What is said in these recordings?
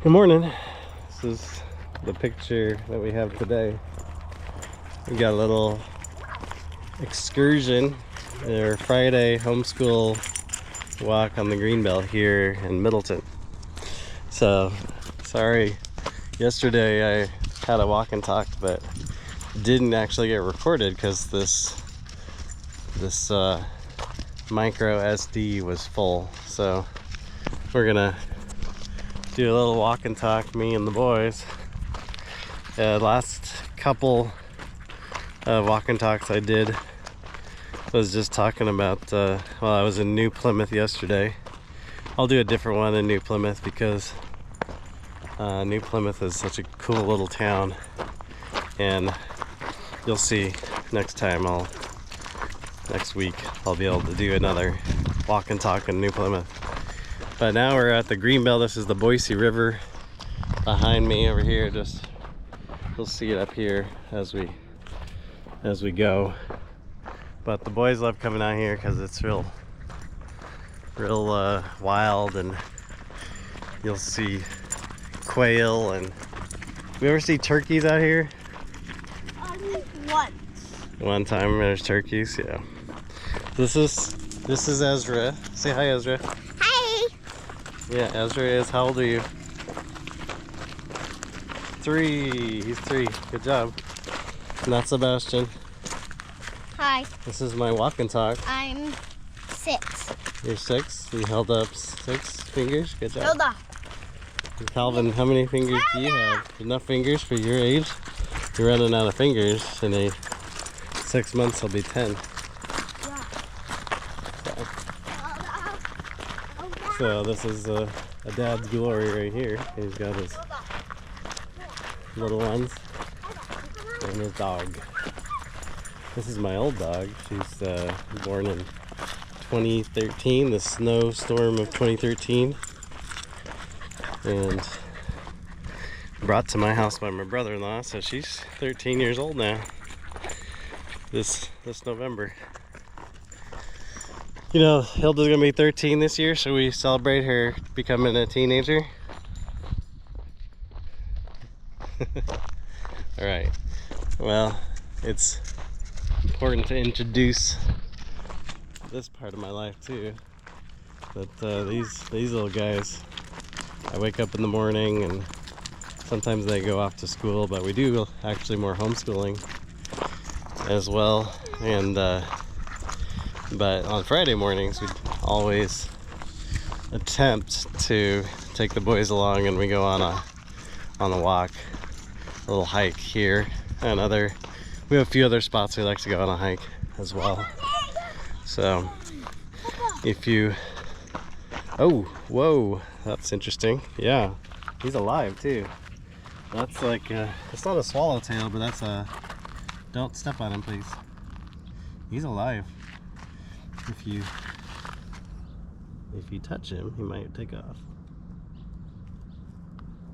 Good morning. This is the picture that we have today. We got a little excursion, or Friday homeschool walk on the Greenbelt here in Middleton. So, sorry, yesterday I had a walk and talk, but didn't actually get recorded because this micro SD was full. So we're gonna do a little walk and talk, me and the boys. Last couple walk and talks I did was just talking about, well, I was in New Plymouth yesterday. I'll do a different one in New Plymouth because New Plymouth is such a cool little town, and you'll see next week I'll be able to do another walk and talk in New Plymouth. But now we're at the Greenbelt. This is the Boise River behind me over here. Just you'll see it up here as we go. But the boys love coming out here because it's real wild, and you'll see quail. And we ever see turkeys out here? Once. One time there's turkeys, yeah. This is Ezra. Say hi, Ezra. Hi. Yeah, Ezra is. How old are you? 3. He's 3. Good job. Not Sebastian. Hi. This is my walk and talk. I'm 6. You're 6. You held up 6 fingers. Good job. Hilda. Calvin, how many fingers do you have? Enough fingers for your age? You're running out of fingers. In 6 months, I'll be 10. So this is a dad's glory right here. He's got his little ones and his dog. This is my old dog. She's born in 2013, the snowstorm of 2013, and brought to my house by my brother-in-law. So she's 13 years old now. This November. You know, Hilda's gonna be 13 this year, so we celebrate her becoming a teenager. All right. Well, it's important to introduce this part of my life too. That these little guys, I wake up in the morning and sometimes they go off to school, but we do actually more homeschooling as well. And but on Friday mornings we always attempt to take the boys along, and we go on a walk, a little hike here, and we have a few other spots we like to go on a hike as well. So if you, oh, whoa, that's interesting. Yeah, he's alive too. That's like it's not a swallowtail, but that's don't step on him, please. He's alive. If you touch him, he might take off.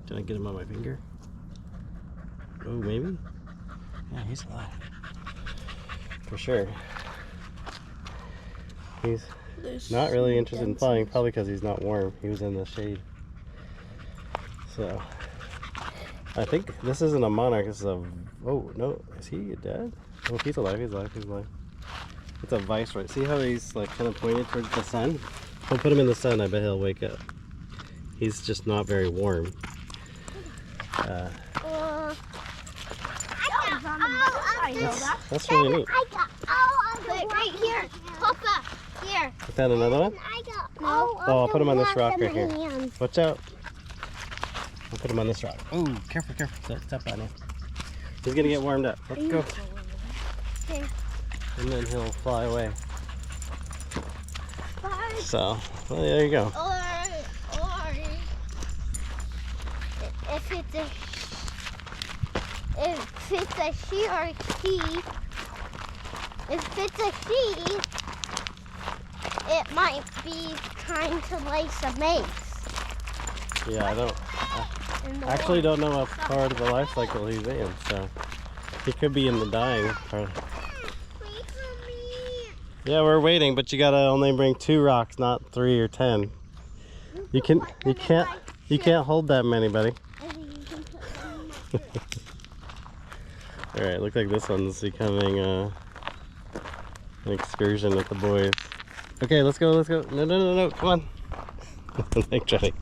Can I get him on my finger? Oh, maybe? Yeah, he's alive. For sure. He's not really interested in flying, probably because he's not warm. He was in the shade. So, I think this isn't a monarch, this is a, oh, no, is he dead? Oh, he's alive, he's alive. It's a viceroy. See how he's like kind of pointed towards the sun? We'll put him in the sun, I bet he'll wake up. He's just not very warm. That's really neat. Right here. Papa, here. You found another one? No. Oh, I'll put him on this rock right here. Watch out. I'll put him on this rock. Oh, careful, careful. Step on him. He's gonna get warmed up. Let's go. Okay. And then he'll fly away. So, well, there you go. Or if it's a she or a he, if it's a she, it might be trying to lay some eggs. Yeah, I actually don't know what part of the life cycle he's in, so he could be in the dying part. Wait for me. Yeah, we're waiting, but you gotta only bring 2 rocks, not 3 or 10. You can't You can't hold that many, buddy. I think you can put one in my food. Alright, look like this one's becoming an excursion with the boys. Okay, let's go, let's go. No, no, no, no, come on. Like trying to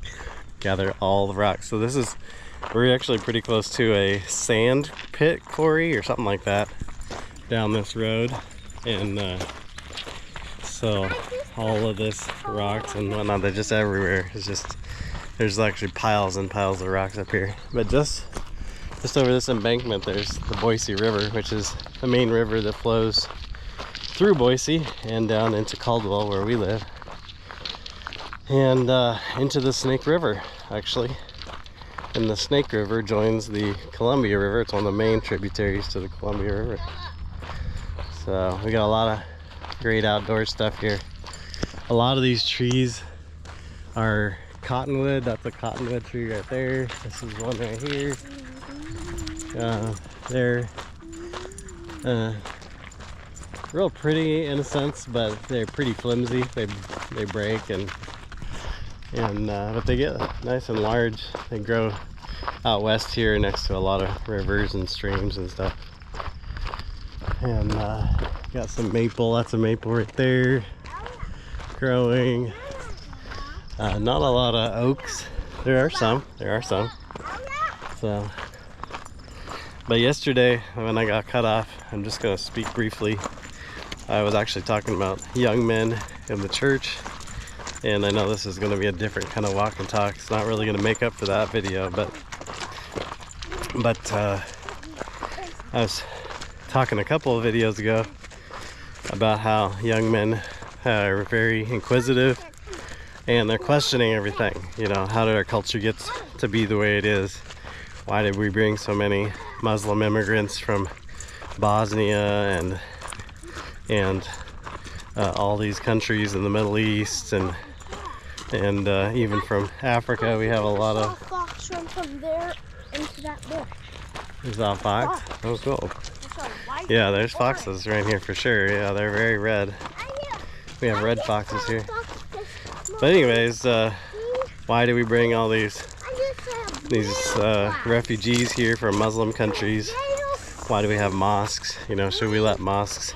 gather all the rocks. So we're actually pretty close to a sand pit quarry or something like that down this road. And so all of this rocks and whatnot, they're just everywhere. There's actually piles and piles of rocks up here. But just over this embankment, there's the Boise River, which is the main river that flows through Boise and down into Caldwell, where we live, and into the Snake River, actually. And the Snake River joins the Columbia River. It's one of the main tributaries to the Columbia River. So we got a lot of great outdoor stuff here. A lot of these trees are cottonwood. That's a cottonwood tree right there. This is one right here. They're real pretty in a sense, but they're pretty flimsy. They break but they get nice and large. They grow out west here next to a lot of rivers and streams and stuff. And got some maple. That's a maple right there growing. Not a lot of oaks. There are some. So, but yesterday when I got cut off, I'm just going to speak briefly. I was actually talking about young men in the church, and I know this is going to be a different kind of walk and talk. It's not really going to make up for that video, but I was talking a couple of videos ago about how young men are very inquisitive and they're questioning everything. You know, how did our culture get to be the way it is? Why did we bring so many Muslim immigrants from Bosnia and all these countries in the Middle East and even from Africa? We have a lot of fox run from there into that bush. Is that a fox? Oh, cool. Yeah, there's foxes right here for sure. Yeah, they're very red. We have red foxes here. But anyways, why do we bring all these refugees here from Muslim countries? Why do we have mosques? You know, should we let mosques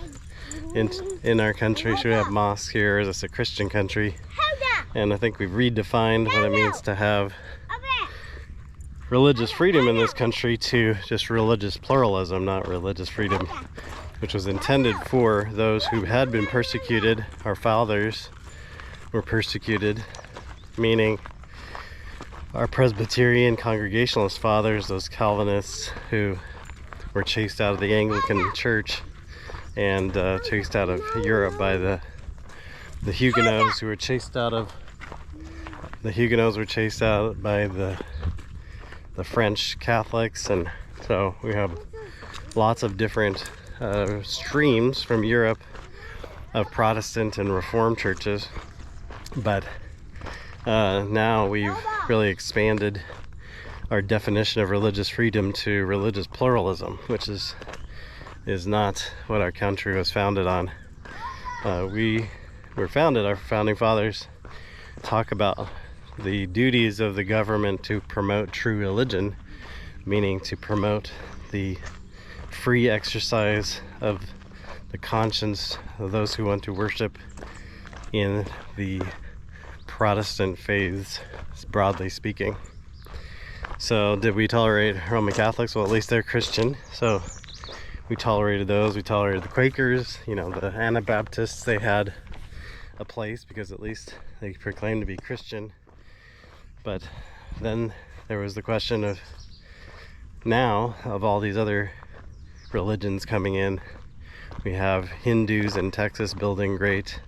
in our country? Should we have mosques here? Is this a Christian country? And I think we've redefined what it means to have religious freedom in this country to just religious pluralism, not religious freedom, which was intended for those who had been persecuted. Our fathers were persecuted, meaning our Presbyterian Congregationalist fathers, those Calvinists who were chased out of the Anglican Church and chased out of Europe by the Huguenots, who were chased out of by the French Catholics. And so we have lots of different streams from Europe of Protestant and Reformed churches, but now we've really expanded our definition of religious freedom to religious pluralism, which is not what our country was founded on. Our founding fathers talk about the duties of the government to promote true religion, meaning to promote the free exercise of the conscience of those who want to worship in the Protestant faiths, broadly speaking. So did we tolerate Roman Catholics? Well, at least they're Christian, so we tolerated those. We tolerated the Quakers, you know, the Anabaptists. They had a place because at least they proclaimed to be Christian. But then there was the question of now of all these other religions coming in. We have Hindus in Texas building great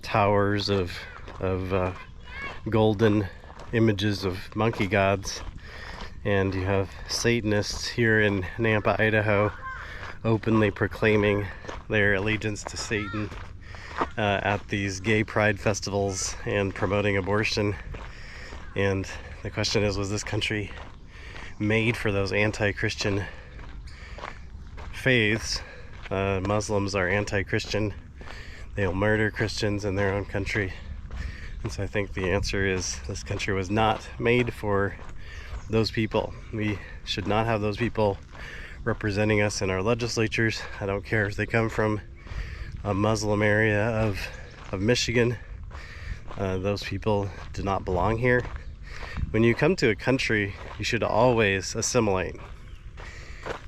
towers of golden images of monkey gods, and you have Satanists here in Nampa, Idaho, openly proclaiming their allegiance to Satan at these gay pride festivals and promoting abortion. And the question is, was this country made for those anti-Christian faiths? Muslims are anti-Christian. They'll murder Christians in their own country. And so I think the answer is this country was not made for those people. We should not have those people representing us in our legislatures. I don't care if they come from a Muslim area of Michigan. Those people do not belong here. When you come to a country, you should always assimilate.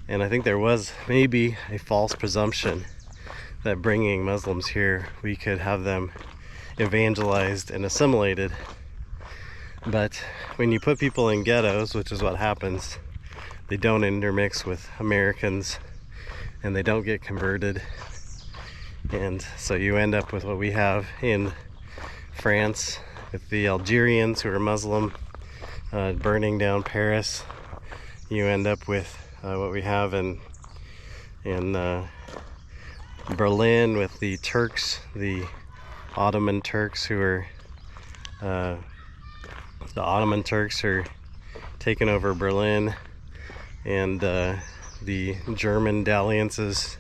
And I think there was maybe a false presumption that bringing Muslims here, we could have them evangelized and assimilated. But when you put people in ghettos, which is what happens, they don't intermix with Americans and they don't get converted. And so you end up with what we have in France with the Algerians who are Muslim burning down Paris. You end up with what we have in Berlin with the Turks, the Ottoman Turks who are taking over Berlin, and the German dalliances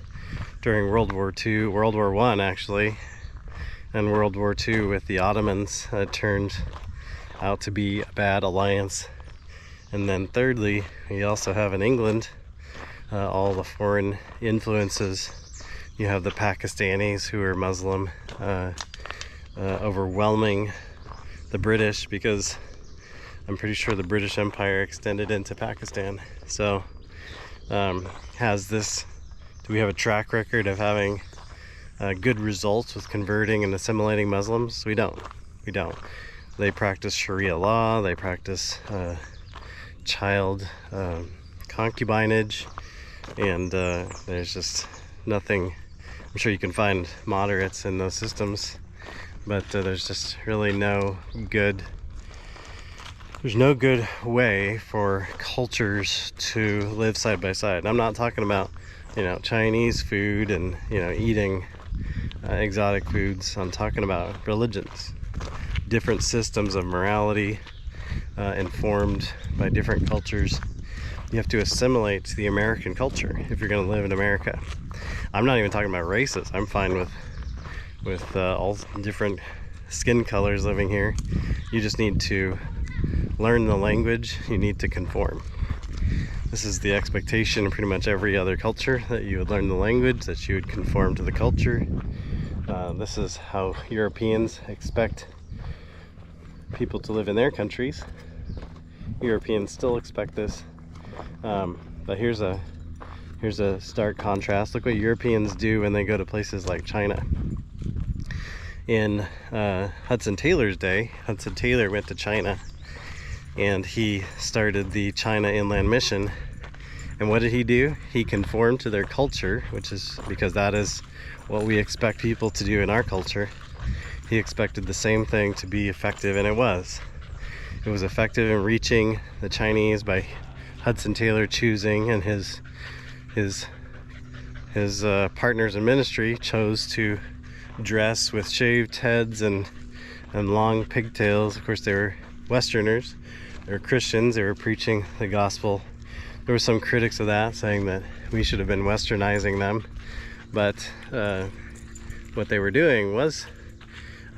during World War I actually, and World War II with the Ottomans turned out to be a bad alliance. And then thirdly, we also have in England all the foreign influences. You have the Pakistanis who are Muslim overwhelming the British, because I'm pretty sure the British Empire extended into Pakistan. So do we have a track record of having good results with converting and assimilating Muslims? We don't. They practice Sharia law, they practice child concubinage, and there's just nothing. I'm sure you can find moderates in those systems, but there's just really no good way for cultures to live side by side. I'm not talking about Chinese food and eating exotic foods. I'm talking about religions, different systems of morality informed by different cultures. You have to assimilate to the American culture if you're going to live in America. I'm not even talking about races. I'm fine with all different skin colors living here. You just need to learn the language. You need to conform. This is the expectation in pretty much every other culture, that you would learn the language, that you would conform to the culture. This is how Europeans expect people to live in their countries. Europeans still expect this. But here's a stark contrast. Look what Europeans do when they go to places like China. In Hudson Taylor's day, Hudson Taylor went to China and he started the China Inland Mission. And what did he do? He conformed to their culture, which is because that is what we expect people to do in our culture. He expected the same thing to be effective, and it was. It was effective in reaching the Chinese by Hudson Taylor choosing, and his partners in ministry chose to dress with shaved heads and long pigtails. Of course, they were Westerners. They were Christians. They were preaching the gospel. There were some critics of that, saying that we should have been westernizing them. But what they were doing was,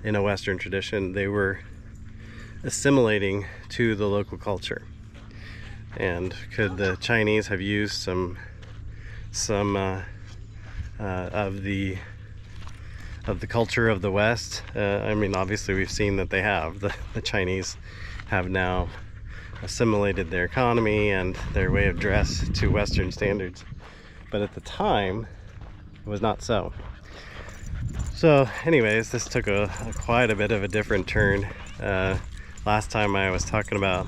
in a Western tradition, they were assimilating to the local culture. And could the Chinese have used some of the culture of the West? I mean, obviously we've seen that they have. The Chinese have now assimilated their economy and their way of dress to Western standards. But at the time, it was not so. So anyways, this took quite a bit of a different turn. Last time I was talking about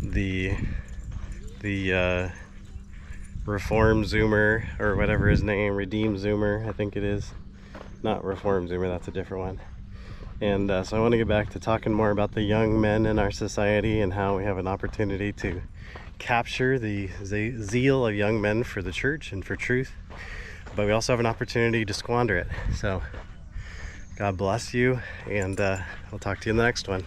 the Reform Zoomer, or whatever his name, Redeem Zoomer, I think it is. Not Reform Zoomer, that's a different one. And so I want to get back to talking more about the young men in our society and how we have an opportunity to capture the zeal of young men for the church and for truth. But we also have an opportunity to squander it. So God bless you, and I'll talk to you in the next one.